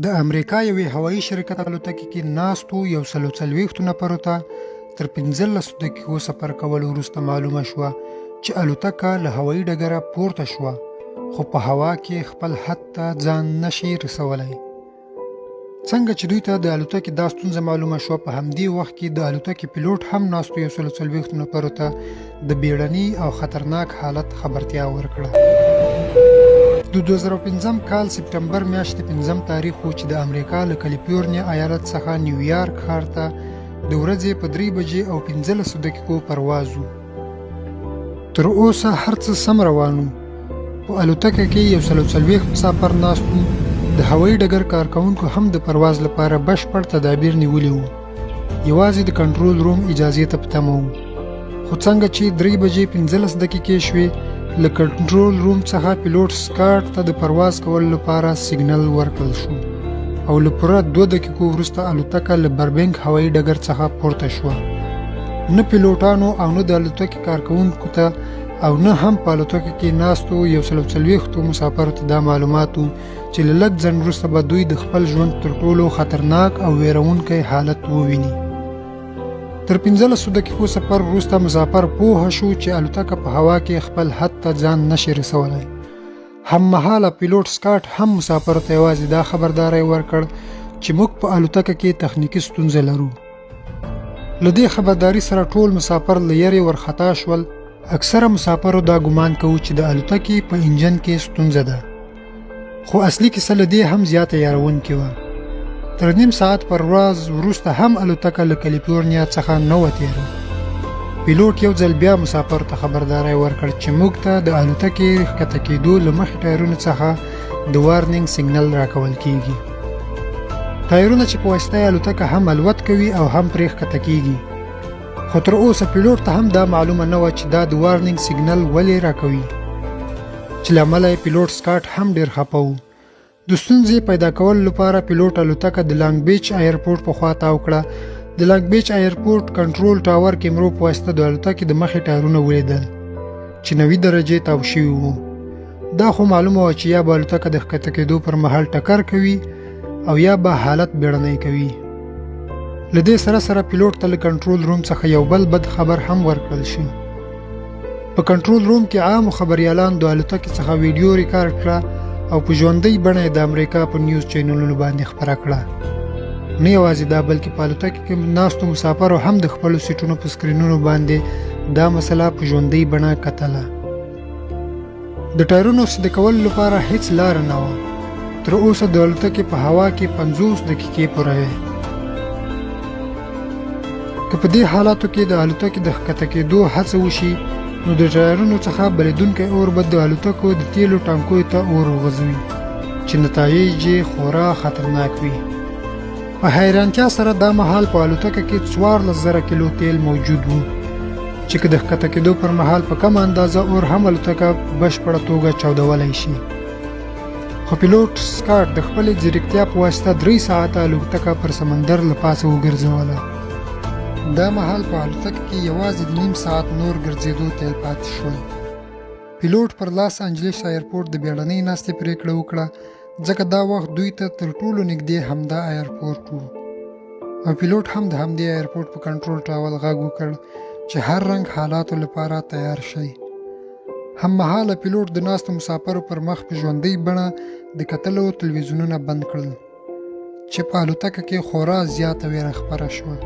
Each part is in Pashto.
د امریکا یوې هوایي شرکت الوتکې کې ناستو 140 نفرو ته تر 15 دقیقو سفر کولو وروسته معلومه شوه چې الوتکه له هوایي ډګره پورته شوه خو په هوا کې خپل حد ته ځان نشي رسولی. څنګه چې دوی ته د الوتکې دا ستونزه معلومه شوه، په همدې وخت کې د الوتکې پیلوټ هم ناستو 140 نفرو ته د بیړني او خطرناک حالت خبرتیا ورکړه. د 2005 کال سپټمبر میاشتې 5 تاریخ و چې د امریکا له کالیفورنیا ایالت څخه نیویارک ښار ته د ورځې په 3 بجې او 15 دقیقو پرواز و. تر اوسه هر څه سم روان و. په الوتکه کې 140 مسافر ناست وو. د هوایي ډګر کارکوونکو هم د پرواز لپاره بشپړ تدابیر نیولي وو. یوازې د کنټرول روم اجازې ته په تمه وو. خو څنګه چې 3 بجې 15 دقیقې شوې، له کنټرول روم څخه پیلوټ سکاټ ته د پرواز کولو لپاره سیګنل ورکړل شو او له پوره 2 دقیقو وروسته الوتکه له بربنګ هوایي ډګر څخه پورته شوه. نه پیلوټانو او نه د الوتکې کارکوونکو ته او نه هم په الوتکه کې ناستو 140 مسافرو ته دا معلومات وو چې له لږ ځنډ وروسته به دوی د خپل ژوند تر ټولو خطرناک او ویرونکی حالت وویني. تر 15 دقیقو سفر وروسته مسافر پوه شو چې الوتکه په هوا کې خپل حد ته ځان نشي رسولی. هممهاله پیلوټ سکاټ هم مسافرو ته یوازې دا خبرداری ورکړ چې موږ په الوتکه کې تخنیکي ستونزه لرو. له دې خبرداري سره ټول مسافر له یرې ورخطا شول. اکثره مسافرو دا ګمان کوو چې د الوتکې په انجن کې ستونزه ده، خو اصلي کیسه له دې هم زیاته یارونکې وه. تر نیم ساعت پرواز وروسته هم الوتکه له کالیفورنیا څخه نه وه تېره. پیلوټ یو ځل بیا مسافرو ته خبرداری ورکړ چې موږ ته د الوتکې ښکته کېدو له مخې ټایرونو څخه د وارنینګ سیګنل راکول کېږي. ټایرونه چې په واسطه یې الوتکه هم الوت کوي او هم پرې ښکته کېږي. خو تر اوسه پیلوټ ته هم دا معلومه نه وه چې دا د وارنینګ سیګنل ولې راکوي، چې له امله یې پیلوټ سکاټ هم ډېر خفه و. د ستونزې پیدا کولو لپاره پیلوټ الوتکه د لانګ بیچ ایرپورټ په خوا تاو کړه. د لانګ بیچ ایرپورټ کنټرول ټاور کیمرو په واسطه د الوتکې د مخې ټایرونه ولیدل چې 90 درجې تاو شوي وو. دا خو معلومه وه چې یا به الوتکه د ښکته کېدو پر مهال ټکر کوي او یا به حالت بیړنی کوي. له دې سره پیلوټ ته له کنټرول روم څخه یو بل بد خبر هم ورکړل شي. په کنټرول روم کې عامو خبریالانو د الوتکې څخه ویډیو ریکارډ کړه او په ژوندۍ بڼه د امریکا په نیوز چینلونو باندې خپره کړه. نه یوازې دا، بلکې په الوتکې کې ناستو مسافرو هم د خپلو سیټونو په سکرینونو باندې دا مسله په ژوندۍ بڼه کتله. د ټایرونو سیده کولو لپاره هیڅ لاره نه وه. تر اوسه د الوتکې په هوا کې 50 دقیقې پوره وې. که په دې حالاتو کې د الوتکې د ښکته کېدو هڅه وشي، نو د ټایرونو څخه بلیدونکی اور به د الوتکو د تیلو ټانکیو ته اور وغځوي چې نتایج یې خورا خطرناک وي. په حیرانتیا سره دا مهال په الوتکه کې 14,000 کیلو تیل موجود وو چې که د ښکته کېدو پر مهال په کمه اندازه اور هم الوتکه په بشپړه توګه چاودولی شي. خو پیلوټ سکاټ د خپلې ځیرکتیا په واسطه 3 ساعته الوتکه پر سمندر له پاسه وګرځوله. دا مهال په الوتکه کې یوازې د نیم ساعت نور ګرځېدو تیل پاتې شول. پیلوټ پر لاس انجلیس ایرپورټ د بیړنۍ ناستې پرېکړه وکړه، ځکه دا وخت دوی ته تر ټولو نږدې همدا ایرپورټ و. او پیلوټ هم د همدې ایرپورټ په کنټرول ټاور غږ وکړ چې هر رنګ حالاتو لپاره تیار شئ. هممهاله پیلوټ د ناستو مسافرو پر مخ په ژوندۍ بڼه د کتلو تلویزیونونه بند کړل چې په الوتکه کې خورا زیاته ویره خپره شوه.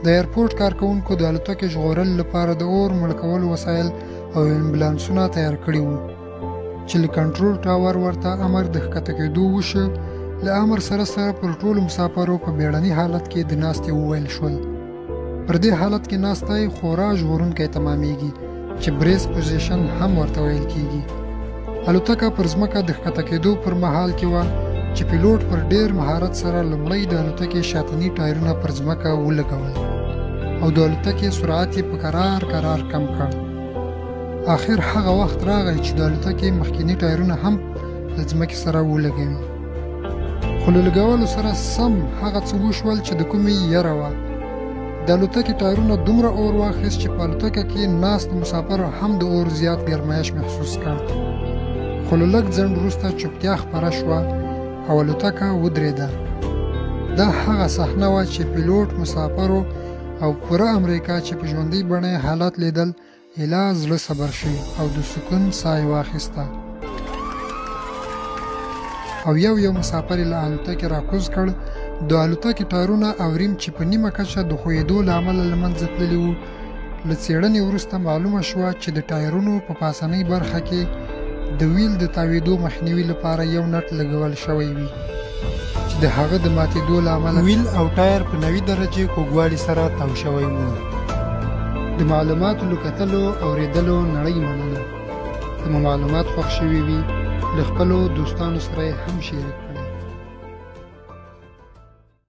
د ایرپورټ کارکوونکو د الوتکې ژغورلو لپاره د اور مړ کولو وسایل او امبولانسونه تیار کړي وو چې له کنټرول ټاور ورته امر د ښکته کېدو وشو. له امر سره پر ټولو مسافرو په بیړني حالت کې د ناستې وویل شول. پر دې حالت کې ناستی خورا ژغورونکی تمامیږي چې بریس پوزیشن هم ورته ویل کېږي. الوتکه پر ځمکه د ښکته کېدو پر مهال کې وه چې پیلوټ پر ډیر مهارت سره لومړی د الوتکې شاتني ټایرونه پر ځمکه ولګول او د الوتکې سرعت یې په کرار کم کړ. آخر هغه وخت راغی چې د الوتکې مخکینی ټایرونه هم له ځمکې سره ولګوي. خو له لګولو سره سم هغه څه وشول چې د کومې یره وه. د الوتکې ټایرونه دومره اور واخیست چې په الوتکه کې ناست مسافرو هم د اور زیات ګرمایش محسوس کړ. خو له لږ ځنډ وروسته چوپتیا خپره شوه او الوتکه ودرېده. دا هغه صحنه وه چې پیلوټ، مسافرو او پوره امریکا چې په ژوندۍ بڼه یې حالات لیدل ایله زړه صبر شي او د سکون ساه یې واخیسته. او یو مسافر یې له الوتکې راکوز کړ. د الوتکې ټایرونه او ریم چې په نیمه کچه د ښویېدو له امله له منځه تللي وو. له څېړنې وروسته معلومه شوه چې د ټایرونو په پاسنۍ برخه کې د ویل د تاوېدو مخنیوي لپاره یو نټ لګول شوی وي چې د هغه د ماتېدو له امله ویل او ټایر په 90 درجې کوږوالي سره تاو شوی وو. د معلوماتو له کتلو او اورېدلو نړۍ مننه. که مو معلومات خوښ شوي وي له خپلو دوستانو سره یې هم شریک